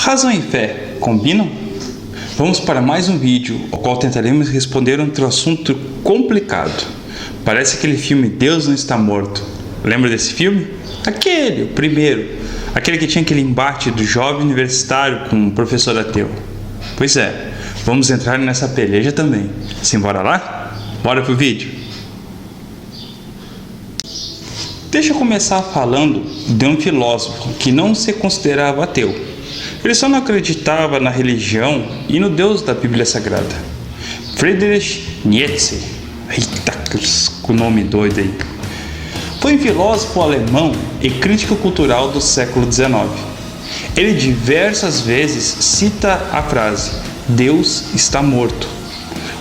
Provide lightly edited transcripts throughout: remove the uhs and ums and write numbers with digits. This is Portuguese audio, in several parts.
Razão e fé combinam? Vamos para mais um vídeo, ao qual tentaremos responder outro assunto complicado. Parece aquele filme Deus Não Está Morto. Lembra desse filme? Aquele, o primeiro. Aquele que tinha aquele embate do jovem universitário com o professor ateu. Pois é, vamos entrar nessa peleja também. Simbora lá? Bora pro vídeo. Deixa eu começar falando de um filósofo que não se considerava ateu. Ele só não acreditava na religião e no Deus da Bíblia Sagrada. Friedrich Nietzsche. Eita, que nome doido aí. Foi um filósofo alemão e crítico cultural do século XIX. Ele diversas vezes cita a frase Deus está morto,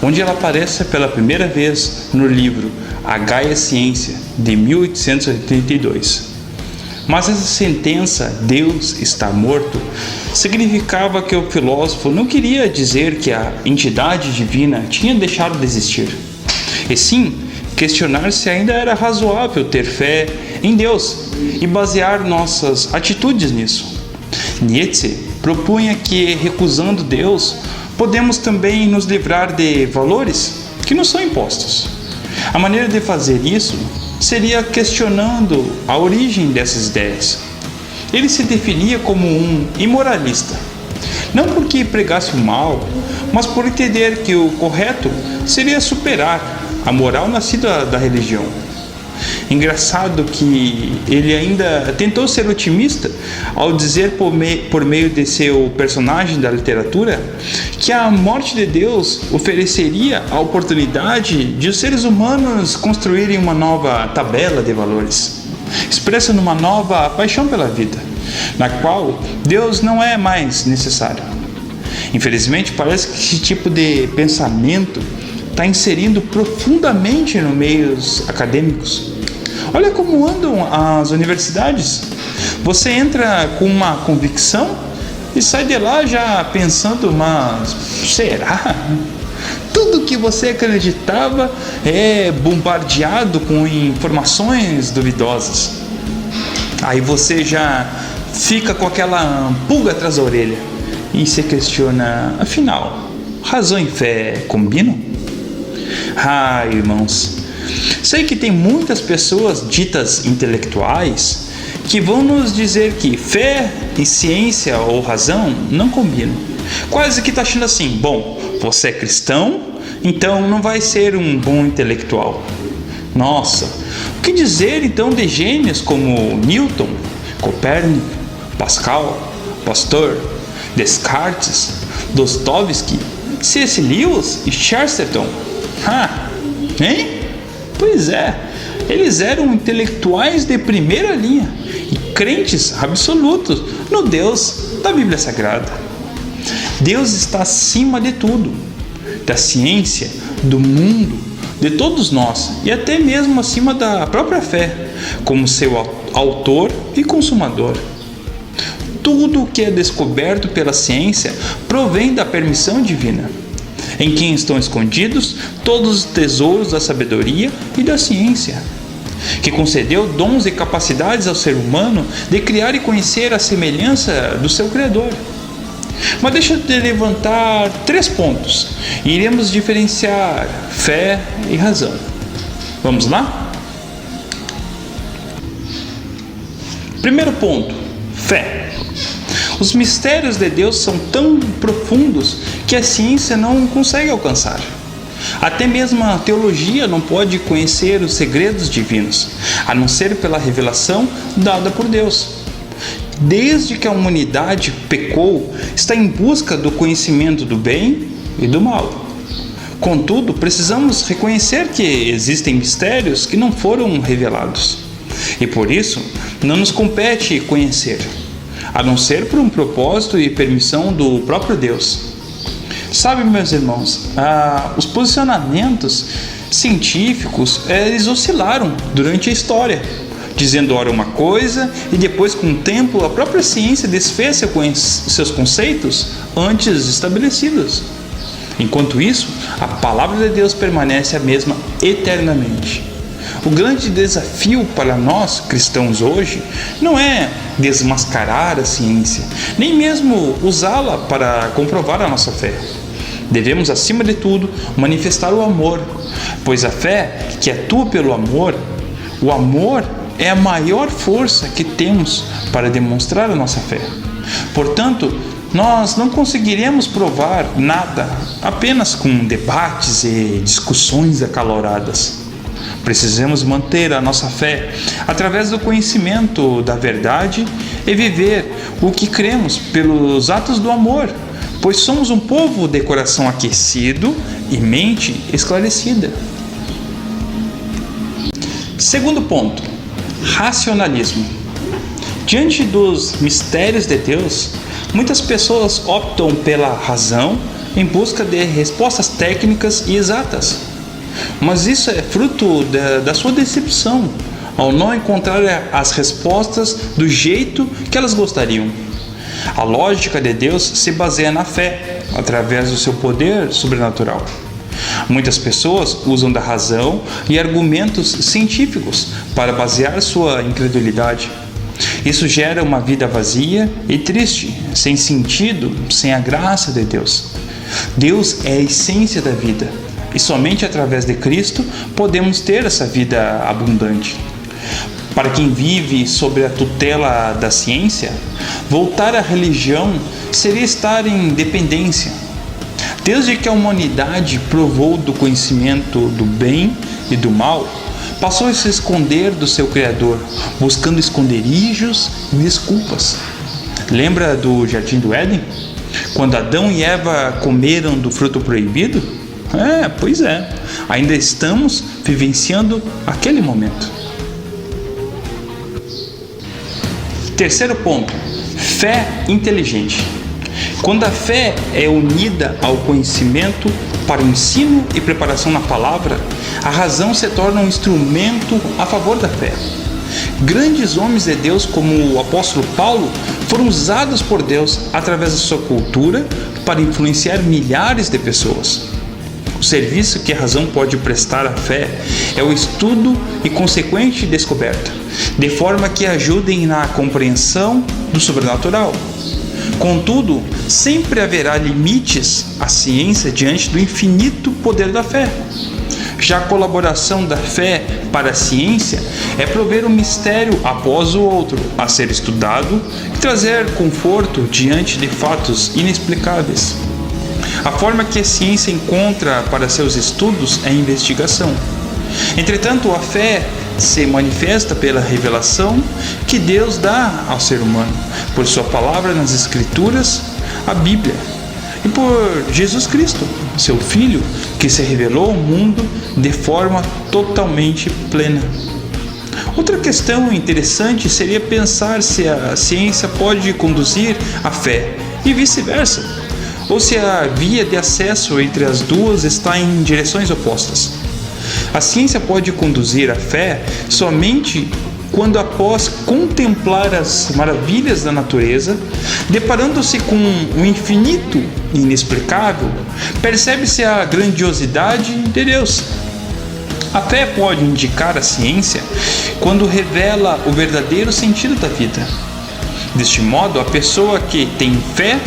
onde ela aparece pela primeira vez no livro A Gaia Ciência, de 1882. Mas essa sentença, Deus está morto, significava que o filósofo não queria dizer que a entidade divina tinha deixado de existir, e sim questionar se ainda era razoável ter fé em Deus e basear nossas atitudes nisso. Nietzsche propunha que, recusando Deus, podemos também nos livrar de valores que nos são impostos. A maneira de fazer isso seria questionando a origem dessas ideias. Ele se definia como um imoralista, não porque pregasse o mal, mas por entender que o correto seria superar a moral nascida da religião. Engraçado que ele ainda tentou ser otimista ao dizer por meio de seu personagem da literatura que a morte de Deus ofereceria a oportunidade de os seres humanos construírem uma nova tabela de valores, expressa numa nova paixão pela vida, na qual Deus não é mais necessário. Infelizmente, parece que esse tipo de pensamento está inserindo profundamente nos meios acadêmicos. Olha como andam as universidades. Você entra com uma convicção e sai de lá já pensando, mas será? Tudo que você acreditava é bombardeado com informações duvidosas. Aí você já fica com aquela pulga atrás da orelha e se questiona, afinal, razão e fé combinam? Ah, irmãos, sei que tem muitas pessoas ditas intelectuais que vão nos dizer que fé e ciência ou razão não combinam. Quase que está achando assim, bom, você é cristão, então não vai ser um bom intelectual. Nossa, o que dizer então de gênios como Newton, Copérnico, Pascal, Pasteur, Descartes, Dostoiévski, C.S. Lewis e Chesterton? Hein? Pois é, eles eram intelectuais de primeira linha e crentes absolutos no Deus da Bíblia Sagrada. Deus está acima de tudo, da ciência, do mundo, de todos nós e até mesmo acima da própria fé, como seu autor e consumador. Tudo o que é descoberto pela ciência provém da permissão divina, em quem estão escondidos todos os tesouros da sabedoria e da ciência, que concedeu dons e capacidades ao ser humano de criar e conhecer a semelhança do seu Criador. Mas deixa eu te levantar 3 pontos e iremos diferenciar fé e razão. Vamos lá? Primeiro ponto, fé. Os mistérios de Deus são tão profundos que a ciência não consegue alcançar. Até mesmo a teologia não pode conhecer os segredos divinos, a não ser pela revelação dada por Deus. Desde que a humanidade pecou, está em busca do conhecimento do bem e do mal. Contudo, precisamos reconhecer que existem mistérios que não foram revelados. E por isso, não nos compete conhecer, a não ser por um propósito e permissão do próprio Deus. Sabe, meus irmãos, os posicionamentos científicos, eles oscilaram durante a história, dizendo ora uma coisa e depois, com o tempo, a própria ciência desfez seus conceitos antes estabelecidos. Enquanto isso, a palavra de Deus permanece a mesma eternamente. O grande desafio para nós cristãos hoje não é desmascarar a ciência, nem mesmo usá-la para comprovar a nossa fé. Devemos, acima de tudo, manifestar o amor, pois a fé que atua pelo amor, o amor é a maior força que temos para demonstrar a nossa fé. Portanto, nós não conseguiremos provar nada apenas com debates e discussões acaloradas. Precisamos manter a nossa fé através do conhecimento da verdade e viver o que cremos pelos atos do amor, pois somos um povo de coração aquecido e mente esclarecida. Segundo ponto, racionalismo. Diante dos mistérios de Deus, muitas pessoas optam pela razão em busca de respostas técnicas e exatas. Mas isso é fruto da sua decepção, ao não encontrar as respostas do jeito que elas gostariam. A lógica de Deus se baseia na fé, através do seu poder sobrenatural. Muitas pessoas usam da razão e argumentos científicos para basear sua incredulidade. Isso gera uma vida vazia e triste, sem sentido, sem a graça de Deus. Deus é a essência da vida, e somente através de Cristo podemos ter essa vida abundante. Para quem vive sob a tutela da ciência, voltar à religião seria estar em dependência. Desde que a humanidade provou do conhecimento do bem e do mal, passou a se esconder do seu Criador, buscando esconderijos e desculpas. Lembra do Jardim do Éden? Quando Adão e Eva comeram do fruto proibido? Pois é. Ainda estamos vivenciando aquele momento. Terceiro ponto, fé inteligente. Quando a fé é unida ao conhecimento para o ensino e preparação na palavra, a razão se torna um instrumento a favor da fé. Grandes homens de Deus, como o apóstolo Paulo, foram usados por Deus através da sua cultura para influenciar milhares de pessoas. O serviço que a razão pode prestar à fé é o estudo e consequente descoberta, de forma que ajudem na compreensão do sobrenatural. Contudo, sempre haverá limites à ciência diante do infinito poder da fé. Já a colaboração da fé para a ciência é prover um mistério após o outro a ser estudado e trazer conforto diante de fatos inexplicáveis. A forma que a ciência encontra para seus estudos é a investigação. Entretanto, a fé se manifesta pela revelação que Deus dá ao ser humano, por sua palavra nas Escrituras, a Bíblia, e por Jesus Cristo, seu Filho, que se revelou ao mundo de forma totalmente plena. Outra questão interessante seria pensar se a ciência pode conduzir à fé e vice-versa, ou se a via de acesso entre as duas está em direções opostas. A ciência pode conduzir à fé somente quando, após contemplar as maravilhas da natureza, deparando-se com o infinito e inexplicável, percebe-se a grandiosidade de Deus. A fé pode indicar a ciência quando revela o verdadeiro sentido da vida. Deste modo, a pessoa que tem fé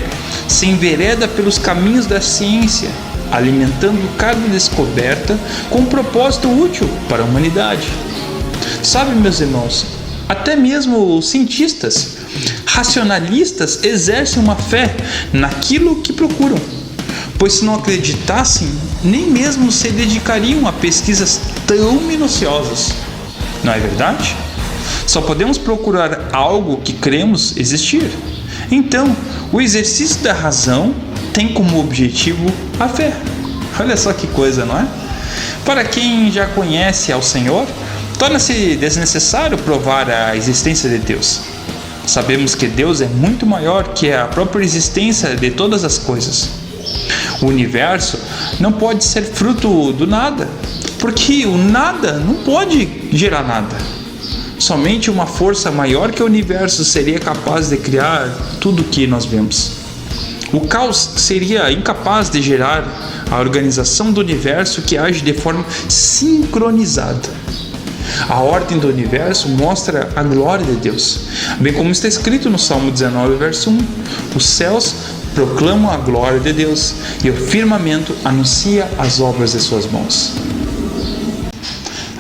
se envereda pelos caminhos da ciência, alimentando cada descoberta com um propósito útil para a humanidade. Sabe, meus irmãos, até mesmo os cientistas, racionalistas, exercem uma fé naquilo que procuram, pois se não acreditassem, nem mesmo se dedicariam a pesquisas tão minuciosas. Não é verdade? Só podemos procurar algo que cremos existir. Então, o exercício da razão tem como objetivo a fé. Olha só que coisa, não é? Para quem já conhece ao Senhor, torna-se desnecessário provar a existência de Deus. Sabemos que Deus é muito maior que a própria existência de todas as coisas. O universo não pode ser fruto do nada, porque o nada não pode gerar nada. Somente uma força maior que o universo seria capaz de criar tudo o que nós vemos. O caos seria incapaz de gerar a organização do universo que age de forma sincronizada. A ordem do universo mostra a glória de Deus, bem como está escrito no Salmo 19, verso 1: os céus proclamam a glória de Deus e o firmamento anuncia as obras de suas mãos.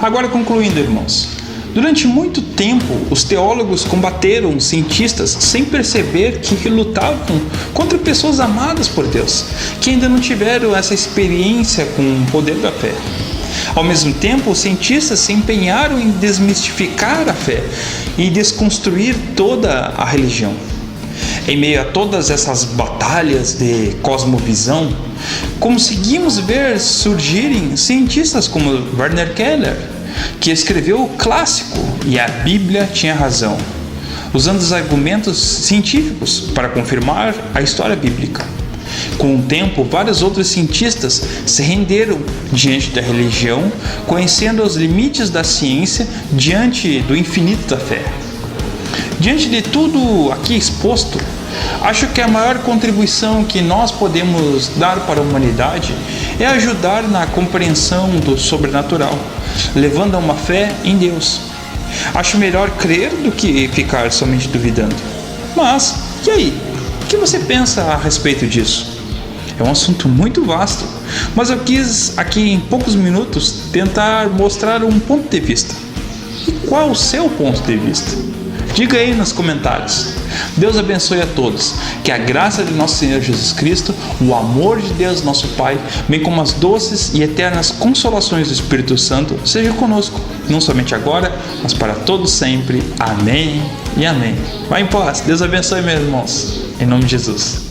Agora, concluindo, irmãos, durante muito tempo os teólogos combateram os cientistas sem perceber que lutavam contra pessoas amadas por Deus, que ainda não tiveram essa experiência com o poder da fé. Ao mesmo tempo, os cientistas se empenharam em desmistificar a fé e desconstruir toda a religião. Em meio a todas essas batalhas de cosmovisão, conseguimos ver surgirem cientistas como Werner Keller, que escreveu o clássico E a Bíblia Tinha Razão, usando os argumentos científicos para confirmar a história bíblica. Com o tempo, vários outros cientistas se renderam diante da religião, conhecendo os limites da ciência diante do infinito da fé. Diante de tudo aqui exposto, acho que a maior contribuição que nós podemos dar para a humanidade é ajudar na compreensão do sobrenatural, levando a uma fé em Deus. Acho melhor crer do que ficar somente duvidando. Mas, e aí? O que você pensa a respeito disso? É um assunto muito vasto, mas eu quis aqui em poucos minutos tentar mostrar um ponto de vista. E qual o seu ponto de vista? Diga aí nos comentários. Deus abençoe a todos. Que a graça de nosso Senhor Jesus Cristo, o amor de Deus nosso Pai, bem como as doces e eternas consolações do Espírito Santo, seja conosco, não somente agora, mas para todos sempre. Amém e amém. Vai em paz. Deus abençoe, meus irmãos. Em nome de Jesus.